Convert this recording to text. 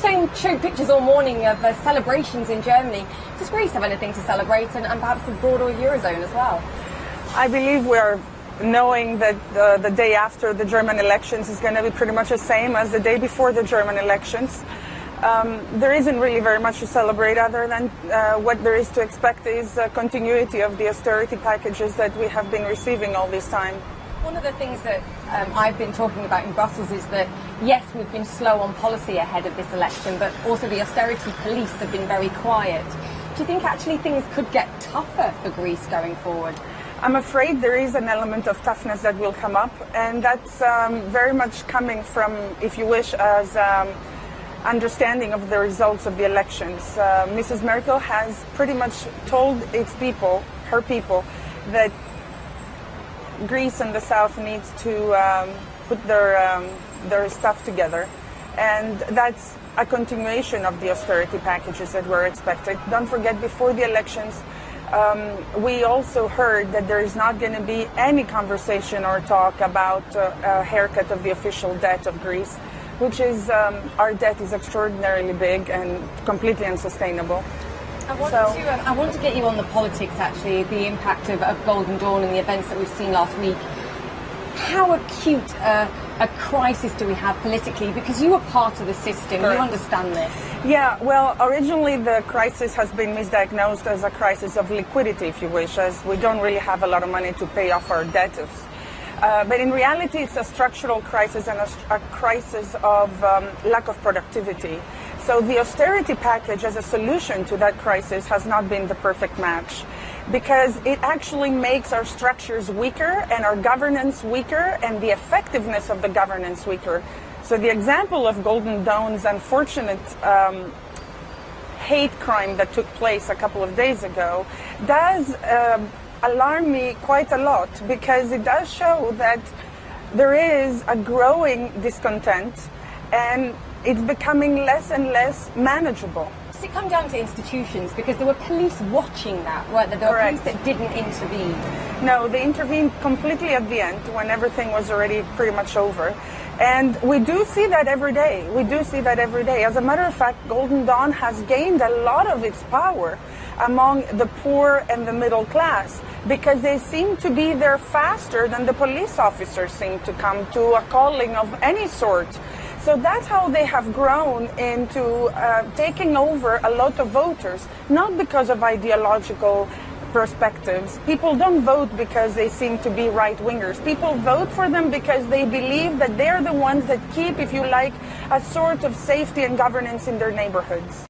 showed pictures all morning of celebrations in Germany. Does Greece have anything to celebrate, and perhaps the broader Eurozone as well? I believe we're knowing that the day after the German elections is going to be pretty much the same as the day before the German elections. There isn't really very much to celebrate other than what there is to expect is continuity of the austerity packages that we have been receiving all this time. One of the things that I've been talking about in Brussels is that, yes, we've been slow on policy ahead of this election, but also the austerity police have been very quiet. Do you think actually things could get tougher for Greece going forward? I'm afraid there is an element of toughness that will come up, and that's very much coming from, if you wish, as understanding of the results of the elections. Mrs. Merkel has pretty much told its people, her people, that Greece and the South needs to put their stuff together, and that's a continuation of the austerity packages that were expected. Don't forget, before the elections, we also heard that there is not going to be any conversation or talk about a haircut of the official debt of Greece, which is our debt is extraordinarily big and completely unsustainable. I want to get you on the politics, actually, the impact of Golden Dawn and the events that we've seen last week. How acute a crisis do we have politically? Because you were part of the system, Correct. You understand this. Yeah, well, originally the crisis has been misdiagnosed as a crisis of liquidity, if you wish, as we don't really have a lot of money to pay off our debtors. But in reality, it's a structural crisis and a crisis of lack of productivity. So the austerity package as a solution to that crisis has not been the perfect match, because it actually makes our structures weaker and our governance weaker and the effectiveness of the governance weaker. So the example of Golden Dawn's unfortunate hate crime that took place a couple of days ago does alarm me quite a lot, because it does show that there is a growing discontent and it's becoming less and less manageable. Does it come down to institutions? Because there were police watching that, weren't there? There were police that didn't intervene. No, they intervened completely at the end when everything was already pretty much over. And we do see that every day. We do see that every day. As a matter of fact, Golden Dawn has gained a lot of its power among the poor and the middle class, because they seem to be there faster than the police officers seem to come to a calling of any sort. So that's how they have grown into taking over a lot of voters, not because of ideological perspectives. People don't vote because they seem to be right-wingers. People vote for them because they believe that they're the ones that keep, if you like, a sort of safety and governance in their neighborhoods.